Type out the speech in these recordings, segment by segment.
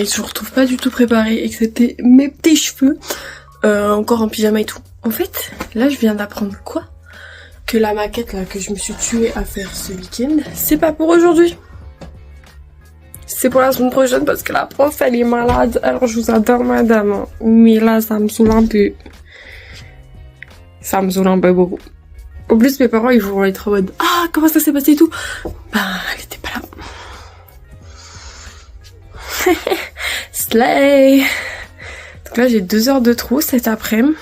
Et je me retrouve pas du tout préparée, excepté mes petits cheveux, encore en pyjama et tout. En fait, là je viens d'apprendre quoi? Que la maquette là que je me suis tuée à faire ce week-end, c'est pas pour aujourd'hui. C'est pour la semaine prochaine parce que la prof elle est malade. Alors je vous adore madame, hein. Mais là ça me saoule un peu. Ça me saoule un peu beaucoup. En plus mes parents ils vont être en mode ah comment ça s'est passé et tout. Bah elle était pas là. Slay. Donc là j'ai 2 heures de trou cet après-midi.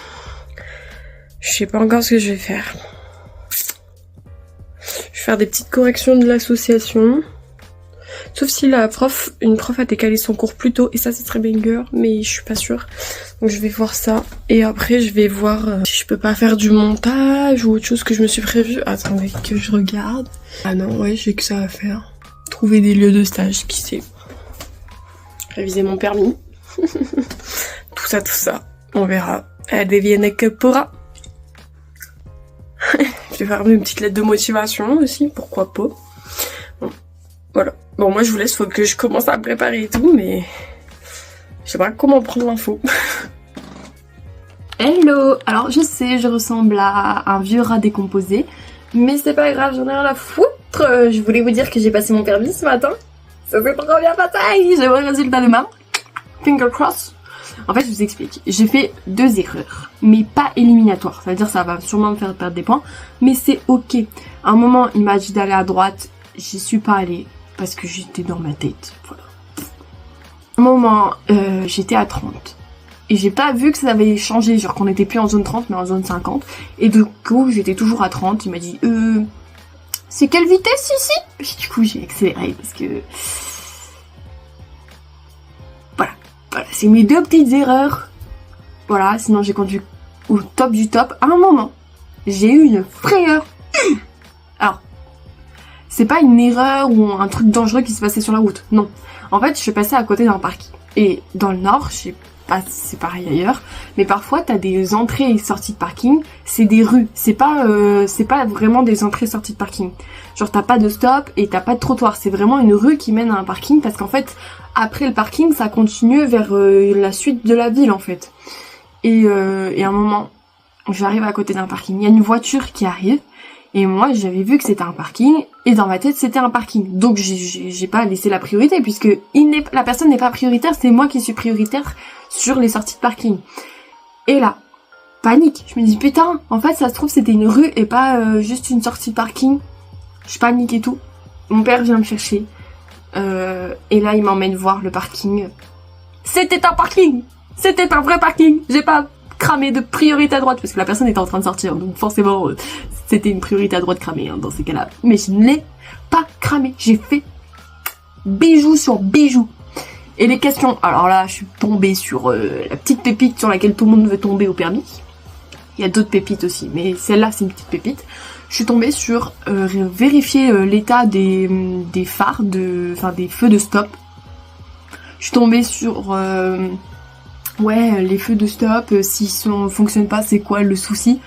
Je sais pas encore ce que je vais faire. Je vais faire des petites corrections de l'association. Sauf si une prof a décalé son cours plus tôt et ça c'est très banger, mais je suis pas sûre. Donc je vais voir ça et après je vais voir si je peux pas faire du montage ou autre chose que je me suis prévu. Attendez que je regarde. Ah non, ouais, j'ai que ça à faire. Trouver des lieux de stage, qui sait. Réviser mon permis. Tout ça. On verra. Advienne que pourra. Je vais faire une petite lettre de motivation aussi, pourquoi pas. Bon, voilà. Bon, moi je vous laisse, faut que je commence à me préparer et tout, mais je sais pas comment prendre l'info. Hello! Alors je sais, je ressemble à un vieux rat décomposé, mais c'est pas grave, j'en ai rien à foutre. Je voulais vous dire que j'ai passé mon permis ce matin. Ça s'est trop bien passé, j'ai mon résultat demain. Finger cross. En fait, je vous explique. J'ai fait 2 erreurs, mais pas éliminatoires. Ça veut dire ça va sûrement me faire perdre des points, mais c'est ok. À un moment, il m'a dit d'aller à droite, j'y suis pas allée parce que j'étais dans ma tête. Voilà. À un moment, j'étais à 30. Et j'ai pas vu que ça avait changé, genre qu'on était plus en zone 30 mais en zone 50. Et du coup, j'étais toujours à 30. Il m'a dit c'est quelle vitesse ici? Puis du coup, j'ai accéléré parce que... Voilà, c'est mes 2 petites erreurs. Voilà, sinon j'ai conduit au top du top. À un moment, j'ai eu une frayeur. Alors, c'est pas une erreur ou un truc dangereux qui s'est passé sur la route. Non. En fait, je suis passée à côté d'un parking. Et dans le nord, je sais pas si c'est pareil ailleurs, mais parfois t'as des entrées et sorties de parking, c'est des rues. C'est pas vraiment des entrées et sorties de parking. Genre t'as pas de stop et t'as pas de trottoir. C'est vraiment une rue qui mène à un parking parce qu'en fait, après le parking, ça continue vers la suite de la ville en fait. Et à un moment, j'arrive à côté d'un parking. Il y a une voiture qui arrive. Et moi, j'avais vu que c'était un parking, et dans ma tête, c'était un parking. Donc, j'ai pas laissé la priorité, puisque la personne n'est pas prioritaire, c'est moi qui suis prioritaire sur les sorties de parking. Et là, panique. Je me dis, putain, en fait, ça se trouve, c'était une rue et pas juste une sortie de parking. Je panique et tout. Mon père vient me chercher. Et là, il m'emmène voir le parking. C'était un parking! C'était un vrai parking! J'ai pas cramé de priorité à droite, parce que la personne était en train de sortir, donc forcément... C'était une priorité à droite cramée, hein, dans ces cas-là. Mais je ne l'ai pas cramé. J'ai fait bijou sur bijou. Et les questions... Alors là, je suis tombée sur la petite pépite sur laquelle tout le monde veut tomber au permis. Il y a d'autres pépites aussi, mais celle-là, c'est une petite pépite. Je suis tombée sur vérifier l'état des phares, enfin des feux de stop. Je suis tombée sur... les feux de stop, s'ils fonctionnent pas, c'est quoi le souci?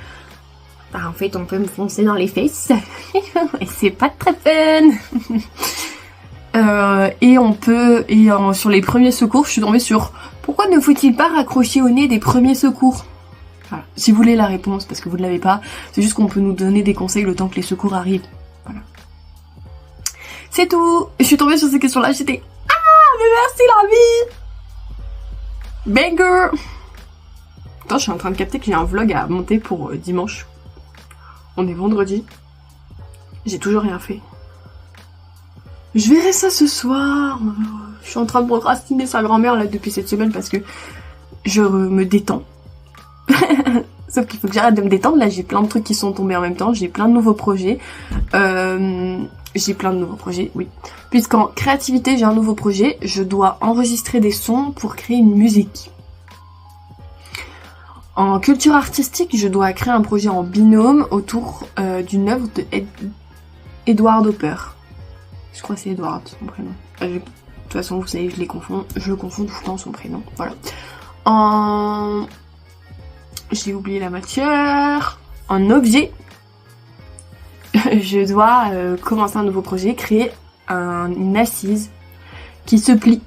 Bah en fait on peut me foncer dans les fesses et c'est pas très fun. Sur les premiers secours, je suis tombée sur pourquoi ne faut-il pas raccrocher au nez des premiers secours? Voilà. Si vous voulez la réponse, parce que vous ne l'avez pas, c'est juste qu'on peut nous donner des conseils le temps que les secours arrivent. Voilà. C'est tout. Je suis tombée sur ces questions-là, j'étais mais merci la vie. Banger. Attends, je suis en train de capter qu'il y a un vlog à monter pour dimanche. On est vendredi. J'ai toujours rien fait. Je verrai ça ce soir. Je suis en train de procrastiner sa grand-mère là depuis cette semaine parce que je me détends. Sauf qu'il faut que j'arrête de me détendre. Là, j'ai plein de trucs qui sont tombés en même temps. J'ai plein de nouveaux projets. Oui. Puisqu'en créativité, j'ai un nouveau projet. Je dois enregistrer des sons pour créer une musique. En culture artistique, je dois créer un projet en binôme autour d'une œuvre de Edward Hopper. Je crois que c'est Edward, son prénom. De toute façon, vous savez, je le confonds tout le temps son prénom. Voilà. J'ai oublié la matière. En objet, je dois commencer un nouveau projet, créer une assise qui se plie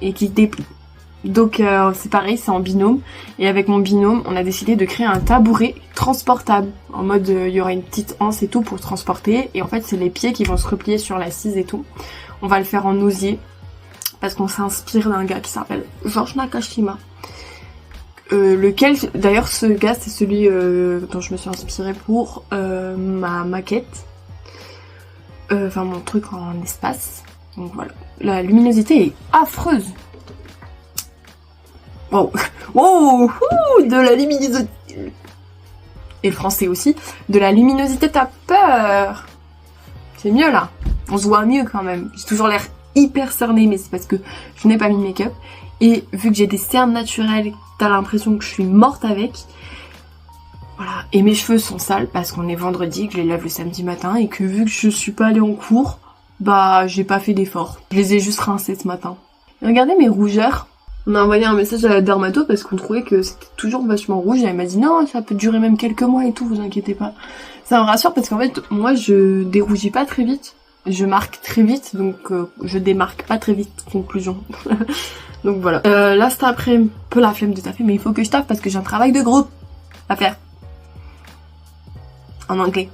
et qui se déplie. Donc c'est pareil, c'est en binôme. Et avec mon binôme, on a décidé de créer un tabouret transportable. En mode, il y aura une petite anse et tout pour transporter. Et en fait, c'est les pieds qui vont se replier sur l'assise et tout. On va le faire en osier. Parce qu'on s'inspire d'un gars qui s'appelle Georges Nakashima. Lequel, d'ailleurs, ce gars, c'est celui dont je me suis inspirée pour ma maquette. Enfin, mon truc en espace. Donc voilà. La luminosité est affreuse. Wow, wow, de la luminosité. Et le français aussi. De la luminosité, t'as peur. C'est mieux là. On se voit mieux quand même. J'ai toujours l'air hyper cernée, mais c'est parce que je n'ai pas mis de make-up. Et vu que j'ai des cernes naturelles, t'as l'impression que je suis morte avec. Voilà. Et mes cheveux sont sales parce qu'on est vendredi, que je les lave le samedi matin et que vu que je suis pas allée en cours, bah j'ai pas fait d'effort. Je les ai juste rincés ce matin. Et regardez mes rougeurs. On a envoyé un message à la dermato parce qu'on trouvait que c'était toujours vachement rouge et elle m'a dit non, ça peut durer même quelques mois et tout, vous inquiétez pas. Ça me rassure parce qu'en fait, moi je dérougis pas très vite, je marque très vite, donc je démarque pas très vite, conclusion. Donc voilà. Là cet après, un peu la flemme de taffer, mais il faut que je taffe parce que j'ai un travail de groupe à faire. En anglais.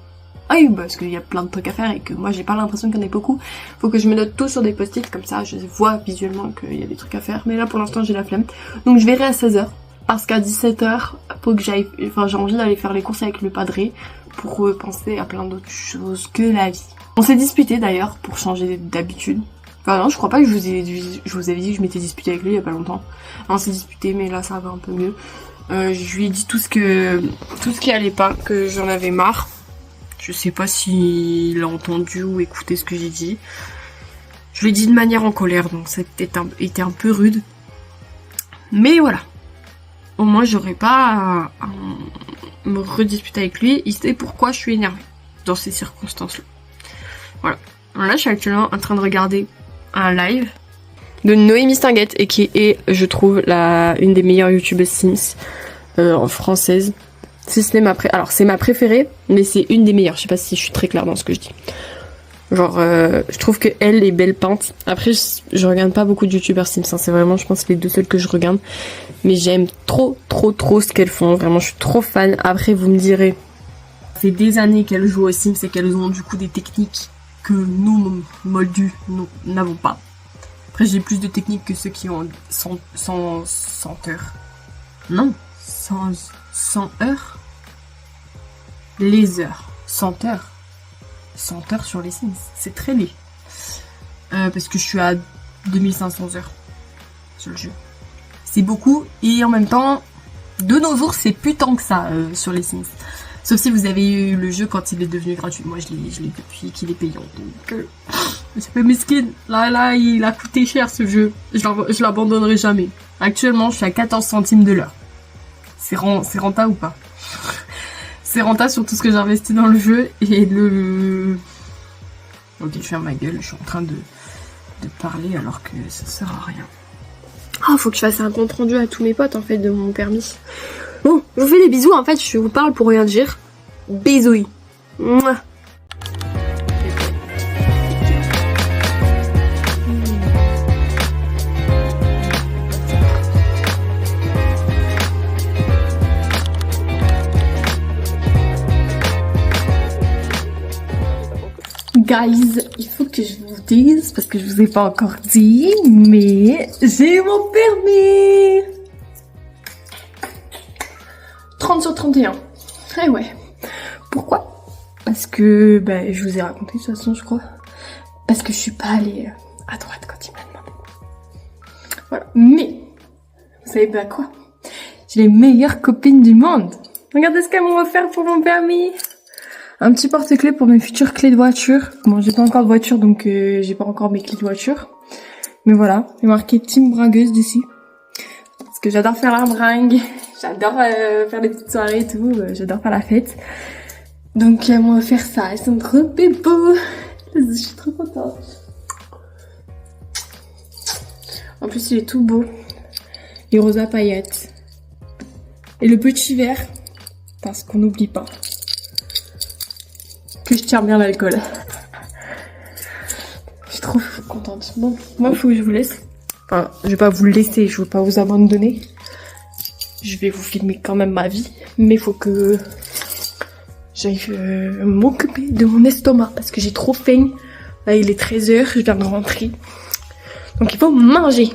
Ah oui, parce qu'il y a plein de trucs à faire et que moi j'ai pas l'impression qu'il y en ait beaucoup. Faut que je me note tout sur des post-it, comme ça je vois visuellement qu'il y a des trucs à faire. Mais là pour l'instant j'ai la flemme. Donc je verrai à 16h. Parce qu'à 17h, faut que j'aille. Enfin j'ai envie d'aller faire les courses avec le padré pour penser à plein d'autres choses que la vie. On s'est disputé d'ailleurs pour changer d'habitude. Enfin non, je crois pas que je vous avais dit que je m'étais disputée avec lui il y a pas longtemps. On s'est disputé mais là ça va un peu mieux. Je lui ai dit tout ce qui allait pas, que j'en avais marre. Je sais pas s'il a entendu ou écouté ce que j'ai dit. Je lui ai dit de manière en colère, donc ça était un peu rude. Mais voilà. Au moins, j'aurais pas à me redisputer avec lui. Il sait pourquoi je suis énervée dans ces circonstances-là. Voilà. Alors là, je suis actuellement en train de regarder un live de Noémie Stinguette, et qui est, je trouve, une des meilleures youtubeuses Sims françaises. Si ce n'est alors c'est ma préférée, mais c'est une des meilleures. Je sais pas si je suis très claire dans ce que je dis. Genre, je trouve que elle est belle peinte. Après, je regarde pas beaucoup de youtubeurs Sims. Hein. C'est vraiment, je pense, les deux seuls que je regarde. Mais j'aime trop ce qu'elles font. Vraiment, je suis trop fan. Après, vous me direz, ça fait des années qu'elles jouent aux Sims et qu'elles ont du coup des techniques que nous, moldus, nous n'avons pas. Après, j'ai plus de techniques que ceux qui ont 100 heures. Non, 100 heures. Les heures. 100 heures. 100 heures sur les Sims. C'est très laid. Parce que je suis à 2500 heures sur le jeu. C'est beaucoup. Et en même temps, de nos jours, c'est plus tant que ça sur les Sims. Sauf si vous avez eu le jeu quand il est devenu gratuit. Moi, je l'ai depuis qu'il est payant. Donc, c'est pas mesquine. Là, il a coûté cher ce jeu. Je l'abandonnerai jamais. Actuellement, je suis à 14 centimes de l'heure. C'est rentable ou pas? C'est rentable sur tout ce que j'ai investi dans le jeu et Ok, je ferme ma gueule, je suis en train de parler alors que ça sert à rien. Ah, faut que je fasse un compte rendu à tous mes potes en fait de mon permis. Bon, je vous fais des bisous, en fait je vous parle pour rien dire. Bisous. Mouah. Guys, il faut que je vous dise, parce que je vous ai pas encore dit, mais j'ai eu mon permis 30 sur 31. Eh ouais. Pourquoi? Parce que, je vous ai raconté de toute façon, je crois. Parce que je suis pas allée à droite quand il m'a demandé. Voilà. Mais, vous savez pas quoi? J'ai les meilleures copines du monde. Regardez ce qu'elles m'ont offert pour mon permis. Un petit porte-clés pour mes futures clés de voiture. Bon, j'ai pas encore de voiture, donc j'ai pas encore mes clés de voiture. Mais voilà, il y a marqué Team Bringueuse dessus. Parce que j'adore faire la bringue, j'adore faire des petites soirées et tout, j'adore faire la fête. Donc elles m'ont offert ça, elles sont trop beaux. Je suis trop contente. En plus, il est tout beau. Les roses à paillettes. Et le petit verre, parce qu'on n'oublie pas que je tiens bien l'alcool. Je suis trop contente. Bon, moi il faut que je vous laisse. Enfin, je vais pas vous le laisser, je veux pas vous abandonner. Je vais vous filmer quand même ma vie, mais il faut que j'aille m'occuper de mon estomac parce que j'ai trop faim. Là, il est 13h, je viens de rentrer. Donc il faut manger.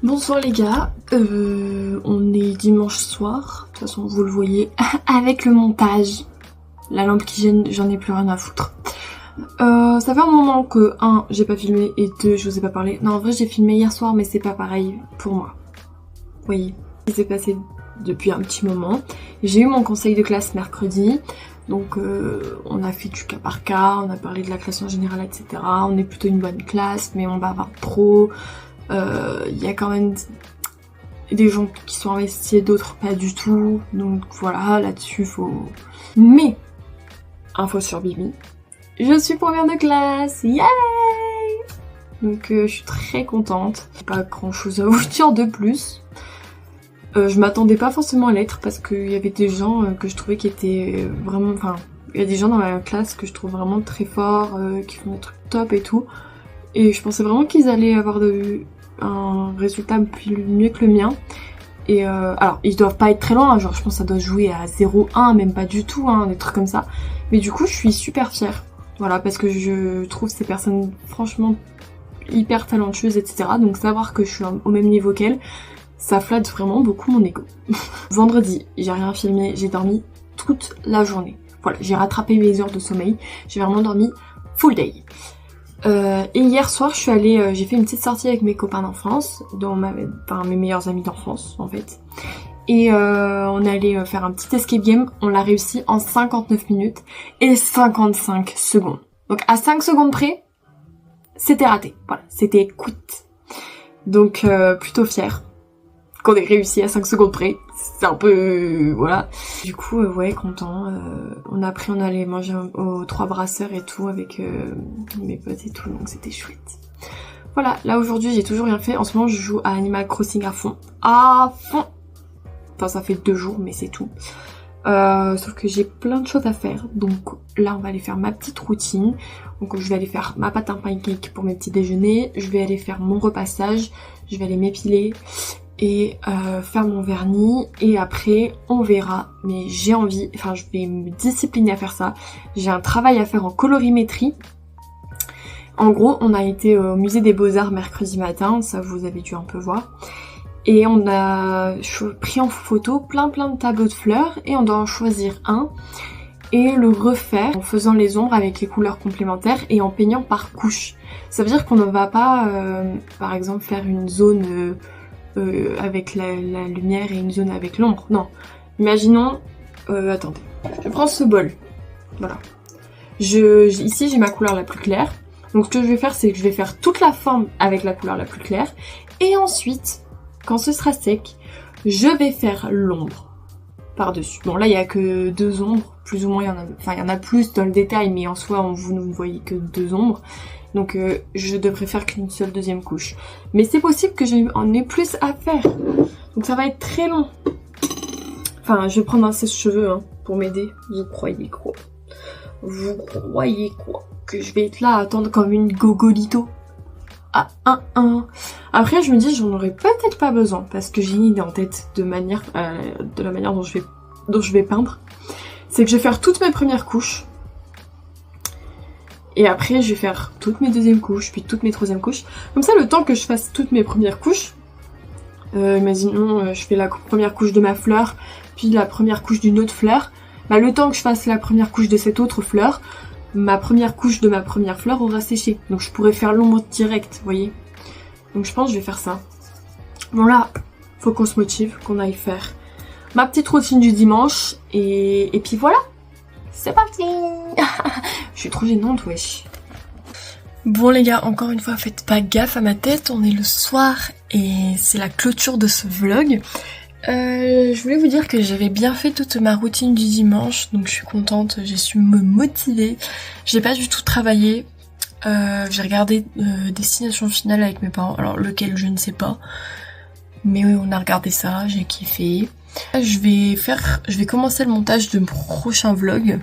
Bonsoir les gars, on est dimanche soir, de toute façon vous le voyez, avec le montage. La lampe qui gêne, j'en ai plus rien à foutre. Ça fait un moment que 1, j'ai pas filmé et 2, je vous ai pas parlé. Non en vrai j'ai filmé hier soir mais c'est pas pareil pour moi. Vous voyez, ce qui s'est passé depuis un petit moment. J'ai eu mon conseil de classe mercredi. Donc on a fait du cas par cas, on a parlé de la classe en général, etc. On est plutôt une bonne classe mais on bavarde trop. Y a quand même des gens qui sont investis et d'autres pas du tout. Donc voilà, là-dessus faut... Mais, info sur Bibi, je suis première de classe, yay! Donc je suis très contente. Pas grand chose à vous dire de plus. Je m'attendais pas forcément à l'être parce qu'il y avait des gens que je trouvais qui étaient vraiment... Enfin, il y a des gens dans ma classe que je trouve vraiment très forts, qui font des trucs top et tout. Et je pensais vraiment qu'ils allaient avoir un résultat mieux que le mien. Et alors, ils doivent pas être très loin, hein, genre je pense que ça doit jouer à 0,1, même pas du tout, hein, des trucs comme ça. Mais du coup, je suis super fière. Voilà, parce que je trouve ces personnes franchement hyper talentueuses, etc. Donc savoir que je suis au même niveau qu'elles, ça flatte vraiment beaucoup mon ego. Vendredi, j'ai rien filmé, j'ai dormi toute la journée. Voilà, j'ai rattrapé mes heures de sommeil, j'ai vraiment dormi full day. Et hier soir, je suis allée, j'ai fait une petite sortie avec mes copains d'enfance, dont mes meilleurs amis d'enfance en fait. Et on est allé faire un petit escape game, on l'a réussi en 59 minutes et 55 secondes. Donc à 5 secondes près, c'était raté. Voilà, c'était quitte. Donc plutôt fière qu'on ait réussi à 5 secondes près. C'est un peu... voilà. Du coup, ouais, content. On allait manger aux 3 brasseurs et tout avec mes potes et tout, donc c'était chouette. Voilà, là aujourd'hui j'ai toujours rien fait. En ce moment je joue à Animal Crossing à fond. À fond. Enfin ça fait 2 jours mais c'est tout. Sauf que j'ai plein de choses à faire. Donc là on va aller faire ma petite routine. Donc je vais aller faire ma pâte à pancake pour mes petits déjeuners. Je vais aller faire mon repassage. Je vais aller m'épiler. Et faire mon vernis et après on verra, mais j'ai envie, enfin je vais me discipliner à faire ça. J'ai un travail à faire en colorimétrie. En gros on a été au musée des Beaux-Arts mercredi matin, ça vous avez dû un peu voir, et on a pris en photo plein de tableaux de fleurs et on doit en choisir un et le refaire en faisant les ombres avec les couleurs complémentaires et en peignant par couche. Ça veut dire qu'on ne va pas par exemple faire une zone avec la lumière et une zone avec l'ombre. Non. Imaginons... attendez. Je prends ce bol. Voilà. Ici, j'ai ma couleur la plus claire. Donc, ce que je vais faire, c'est que je vais faire toute la forme avec la couleur la plus claire. Et ensuite, quand ce sera sec, je vais faire l'ombre par-dessus. Bon, là, il n'y a que 2 ombres. Plus ou moins, il y en a plus dans le détail, mais en soi, vous ne voyez que 2 ombres. Donc je devrais faire qu'une seule deuxième couche. Mais c'est possible que j'en ai plus à faire. Donc ça va être très long. Enfin, je vais prendre un sèche-cheveux hein, pour m'aider. Vous croyez quoi? Vous croyez quoi? Que je vais être là à attendre comme une gogolito? Ah, Après, je me dis, j'en aurais peut-être pas besoin. Parce que j'ai une idée en tête de la manière dont je vais peindre. C'est que je vais faire toutes mes premières couches. Et après, je vais faire toutes mes deuxièmes couches, puis toutes mes troisièmes couches. Comme ça, le temps que je fasse toutes mes premières couches, imaginons, je fais la première couche de ma fleur, puis la première couche d'une autre fleur. Bah, le temps que je fasse la première couche de cette autre fleur, ma première couche de ma première fleur aura séché. Donc je pourrais faire l'ombre directe, vous voyez. Donc je pense que je vais faire ça. Bon là, faut qu'on se motive, qu'on aille faire ma petite routine du dimanche. Et puis voilà, c'est parti. Je suis trop gênante, wesh. Bon les gars, encore une fois, faites pas gaffe à ma tête, on est le soir et c'est la clôture de ce vlog. Je voulais vous dire que j'avais bien fait toute ma routine du dimanche, donc je suis contente, j'ai su me motiver. J'ai pas du tout travaillé, j'ai regardé Destination Finale avec mes parents, alors lequel je ne sais pas, mais oui, on a regardé ça, j'ai kiffé. Je vais commencer le montage de mon prochain vlog.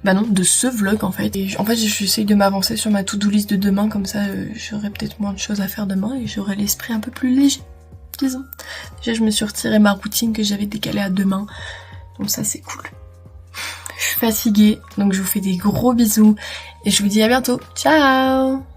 Bah non, de ce vlog en fait. Et en fait, j'essaye de m'avancer sur ma to-do list de demain, comme ça j'aurai peut-être moins de choses à faire demain et j'aurai l'esprit un peu plus léger, disons. Déjà, je me suis retiré ma routine que j'avais décalée à demain, donc ça c'est cool. Je suis fatiguée, donc je vous fais des gros bisous et je vous dis à bientôt. Ciao!